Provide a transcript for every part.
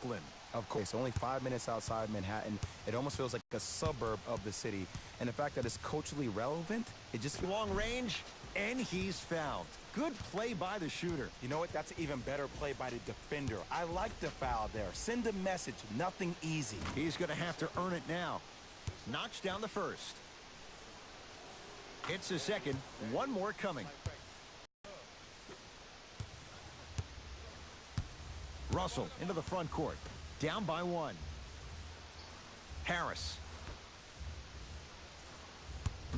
Brooklyn. Of course, only 5 minutes outside Manhattan. It almost feels like a suburb of the city. And the fact that it's culturally relevant, it just... Long range, and he's fouled. Good play by the shooter. You know what? That's an even better play by the defender. I like the foul there. Send a message. Nothing easy. He's going to have to earn it now. Knocks down the first. Hits the second. One more coming. Russell into the front court. Down by one. Harris.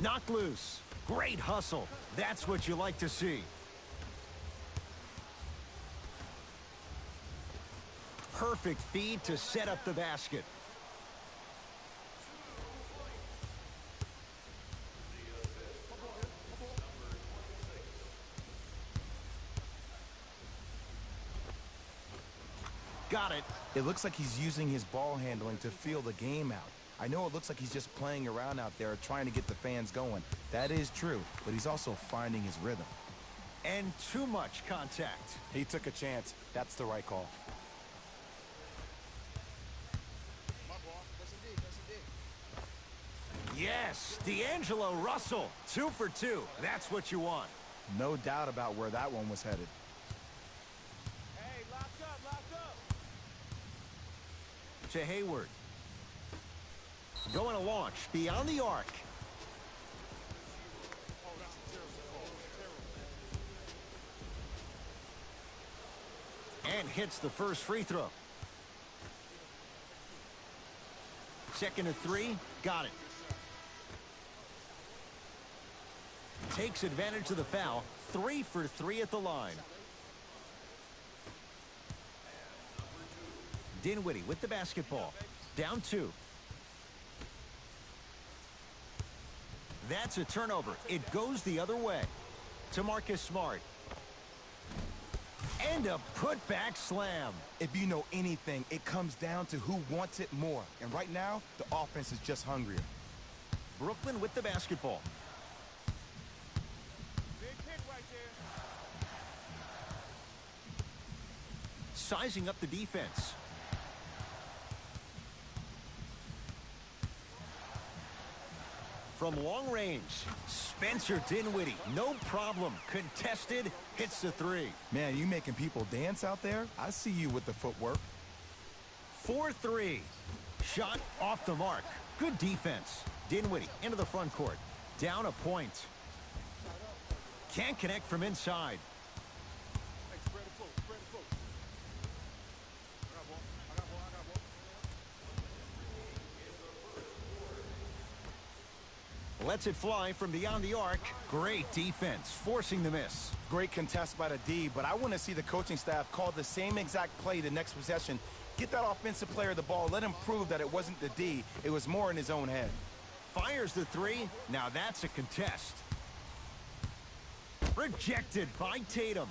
Knocked loose. Great hustle. That's what you like to see. Perfect feed to set up the basket. Got it. It looks like he's using his ball handling to feel the game out. I know it looks like he's just playing around out there trying to get the fans going. That is true, but he's also finding his rhythm. And too much contact. He took a chance. That's the right call. Yes, D'Angelo Russell. 2 for 2. That's what you want. No doubt about where that one was headed. Hey, locked up. To Hayward. Going to launch beyond the arc. And hits the first free throw. Second and 3. Got it. Takes advantage of the foul. 3 for 3 at the line. Dinwiddie with the basketball. Down 2. That's a turnover. It goes the other way. To Marcus Smart. And a putback slam. If you know anything, it comes down to who wants it more. And right now, the offense is just hungrier. Brooklyn with the basketball. Big hit right there. Sizing up the defense. From long range, Spencer Dinwiddie, no problem. Contested, hits the 3. Man, you making people dance out there? I see you with the footwork. 4-3. Shot off the mark. Good defense. Dinwiddie into the front court. Down a point. Can't connect from inside. Hey, spread the floor. I got ball. Lets it fly from beyond the arc. Great defense, forcing the miss. Great contest by the D, but I want to see the coaching staff call the same exact play the next possession. Get that offensive player the ball. Let him prove that it wasn't the D. It was more in his own head. Fires the 3. Now that's a contest. Rejected by Tatum.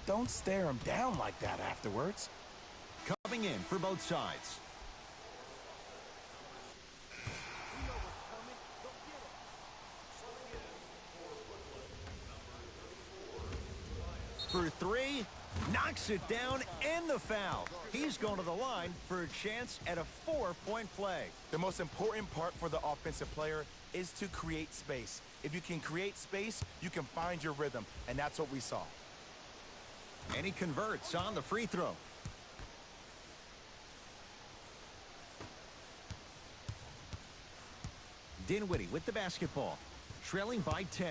Don't stare him down like that afterwards. Coming in for both sides. For 3, knocks it down, and the foul. He's going to the line for a chance at a 4-point play. The most important part for the offensive player is to create space. If you can create space, you can find your rhythm, and that's what we saw. And he converts on the free throw. Dinwiddie with the basketball, trailing by 10.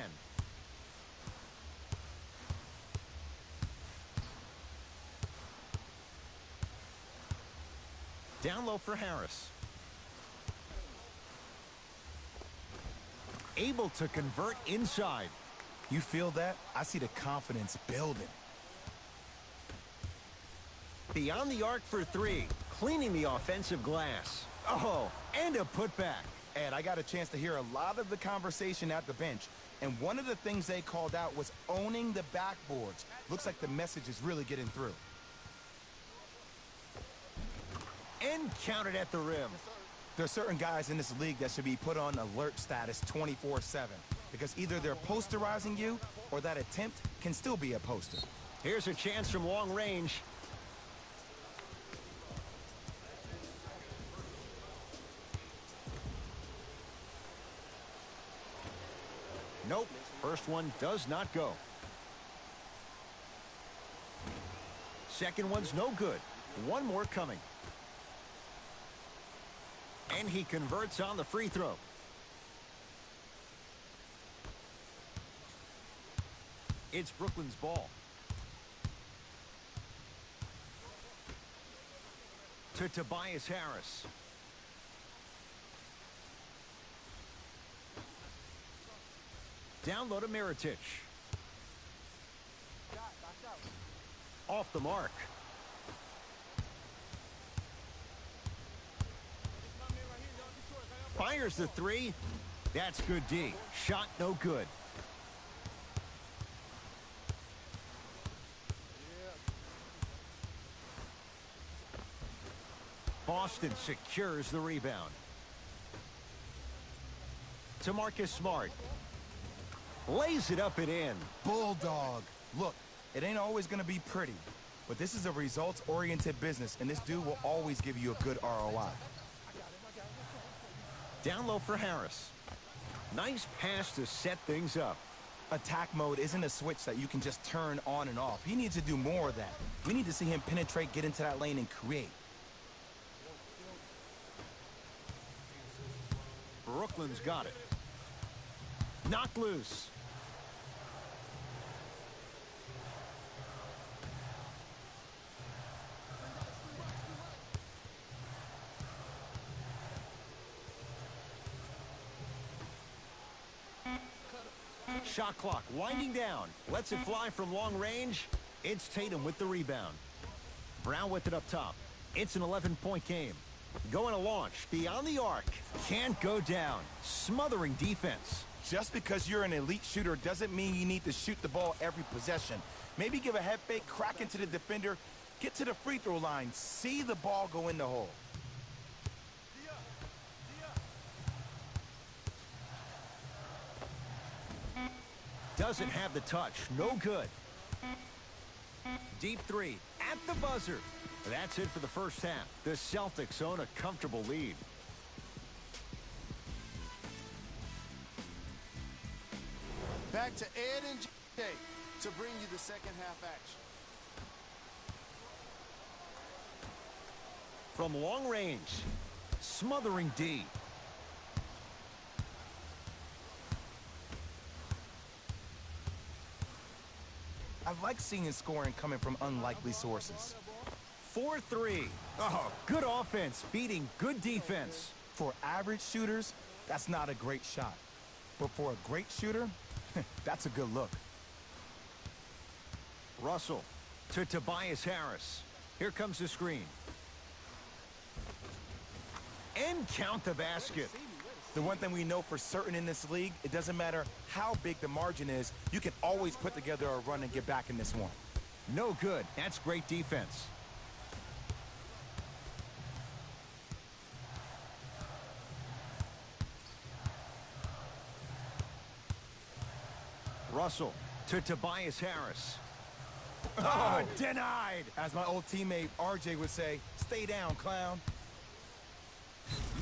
Down low for Harris. Able to convert inside. You feel that? I see the confidence building. Beyond the arc for 3. Cleaning the offensive glass. Oh, and a putback. And I got a chance to hear a lot of the conversation at the bench. And one of the things they called out was owning the backboards. Looks like the message is really getting through. And counted at the rim. There are certain guys in this league that should be put on alert status 24/7 because either they're posterizing you or that attempt can still be a poster. Here's a chance from long range. Nope. First one does not go. Second one's no good. One more coming. And he converts on the free throw. It's Brooklyn's ball. To Tobias Harris. Down low to Mirotic. Off the mark. Fires the three. That's good D. Shot no good. Boston secures the rebound. To Marcus Smart. Lays it up and in. Bulldog. Look, it ain't always going to be pretty, but this is a results-oriented business, and this dude will always give you a good ROI. Down low for Harris. Nice pass to set things up. Attack mode isn't a switch that you can just turn on and off. He needs to do more of that. We need to see him penetrate, get into that lane, and create. Brooklyn's got it. Knocked loose. Shot clock winding down. Lets it fly from long range. It's Tatum with the rebound. Brown with it up top. It's an 11-point game. Going to launch. Beyond the arc. Can't go down. Smothering defense. Just because you're an elite shooter doesn't mean you need to shoot the ball every possession. Maybe give a head fake, crack into the defender, get to the free throw line, see the ball go in the hole. Doesn't have the touch. No good. Deep three at the buzzer. That's it for the first half. The Celtics own a comfortable lead. Back to Ed and Jay to bring you the second half action. From long range. Smothering D. I like seeing scoring coming from unlikely sources. 4-3. Oh, good offense beating good defense. For average shooters, that's not a great shot. But for a great shooter, that's a good look. Russell to Tobias Harris. Here comes the screen. And count the basket. The one thing we know for certain in this league, it doesn't matter how big the margin is, you can always put together a run and get back in this one. No good. That's great defense. Russell to Tobias Harris. Oh, denied. As my old teammate RJ would say, stay down, clown.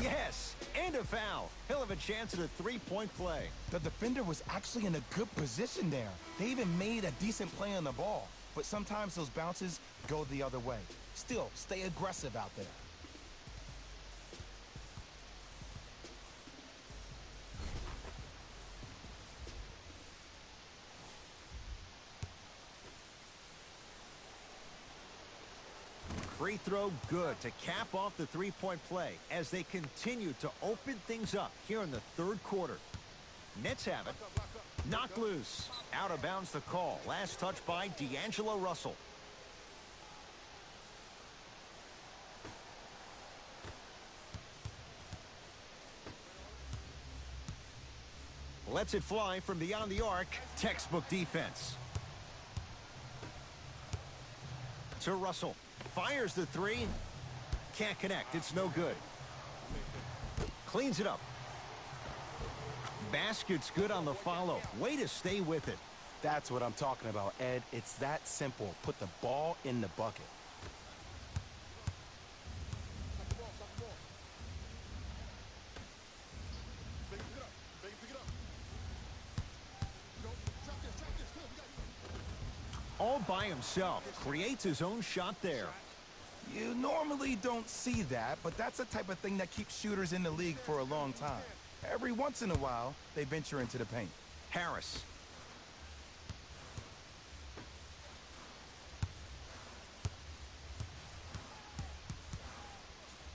Yes, and a foul. He'll have a chance at a three-point play. The defender was actually in a good position there. They even made a decent play on the ball. But sometimes those bounces go the other way. Still, stay aggressive out there. Free throw good to cap off the three-point play as they continue to open things up here in the third quarter. Nets have it. Knocked loose. Out of bounds the call. Last touch by D'Angelo Russell. Lets it fly from beyond the arc. Textbook defense. To Russell. Fires the three. Can't connect. It's no good. Cleans it up. Basket's good on the follow. Way to stay with it. That's what I'm talking about, Ed. It's that simple. Put the ball in the bucket. by himself. Creates his own shot there. You normally don't see that, but that's the type of thing that keeps shooters in the league for a long time. Every once in a while, they venture into the paint. Harris.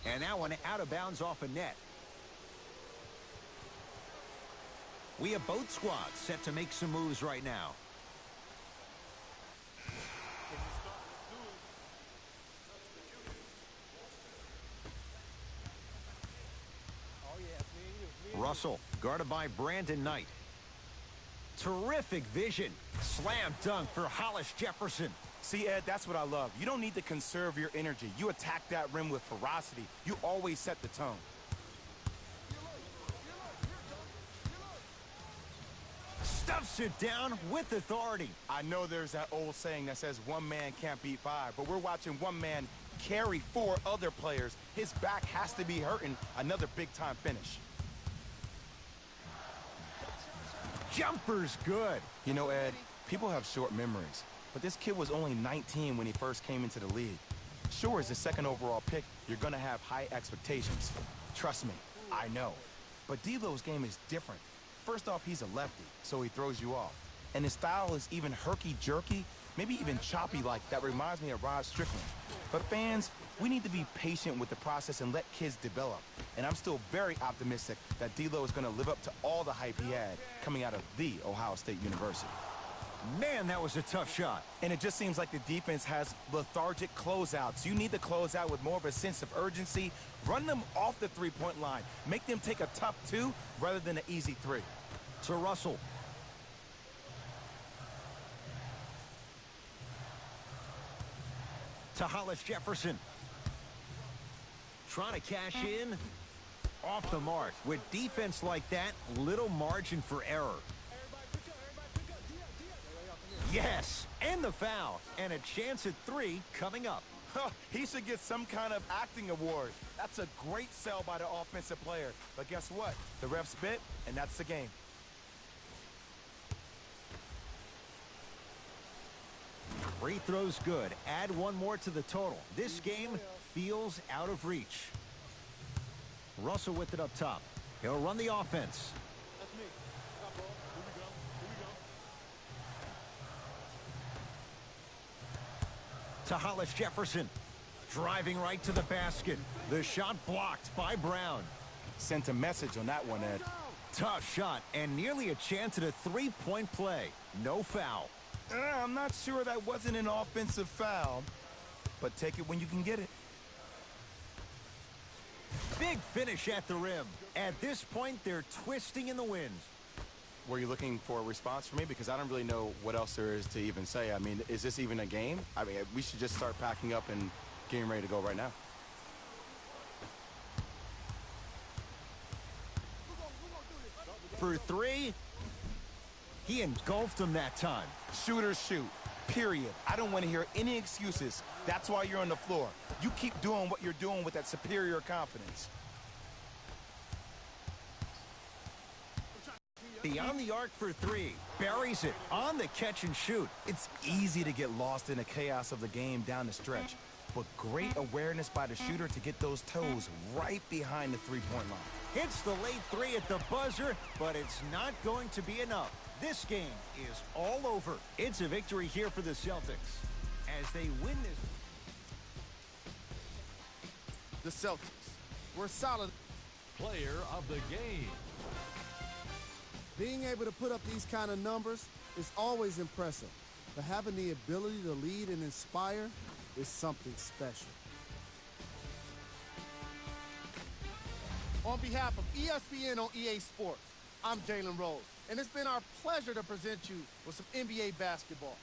And that one out of bounds off a net. We have both squads set to make some moves right now. Russell, guarded by Brandon Knight. Terrific vision. Slam dunk for Hollis Jefferson. See, Ed, that's what I love. You don't need to conserve your energy. You attack that rim with ferocity. You always set the tone. Stuffs it down with authority. I know there's that old saying that says one man can't beat five, but we're watching one man carry four other players. His back has to be hurting. Another big-time finish. Jumper's good. You know, Ed, people have short memories, but this kid was only 19 when he first came into the league. Sure, as the second overall pick, you're going to have high expectations. Trust me, I know. But D'Lo's game is different. First off, he's a lefty, so he throws you off. And his style is even herky-jerky, maybe even choppy like that reminds me of Rod Strickland. But fans, we need to be patient with the process and let kids develop. And I'm still very optimistic that D'Lo is going to live up to all the hype he had coming out of the Ohio State University. Man, that was a tough shot. And it just seems like the defense has lethargic closeouts. You need to close out with more of a sense of urgency. Run them off the three-point line. Make them take a tough two rather than an easy three. To Russell. To Hollis Jefferson. Trying to cash in. Off the mark. With defense like that, little margin for error. Yes, and the foul. And a chance at three coming up. He should get some kind of acting award. That's a great sell by the offensive player. But guess what? The refs bit, and that's the game. Free throws good. Add one more to the total. This game feels out of reach. Russell with it up top. He'll run the offense. That's me. Stop ball. Here we go. Here we go. To Hollis Jefferson. Driving right to the basket. The shot blocked by Brown. Sent a message on that one, Ed. Tough shot and nearly a chance at a three-point play. No foul. I'm not sure that wasn't an offensive foul, but take it when you can get it. Big finish at the rim. At this point, they're twisting in the wind. Were you looking for a response from me? Because I don't really know what else there is to even say. I mean, is this even a game? I mean, we should just start packing up and getting ready to go right now. For three, he engulfed him that time. Shooters shoot, period. I don't want to hear any excuses. That's why you're on the floor. You keep doing what you're doing with that superior confidence. Beyond the arc for three. Buries it on the catch and shoot. It's easy to get lost in the chaos of the game down the stretch, but great awareness by the shooter to get those toes right behind the three-point line. Hits the late three at the buzzer, but it's not going to be enough. This game is all over. It's a victory here for the Celtics as they win this. The Celtics were solid. Player of the game. Being able to put up these kind of numbers is always impressive, but having the ability to lead and inspire is something special. On behalf of ESPN on EA Sports, I'm Jalen Rose, and it's been our pleasure to present you with some NBA basketball.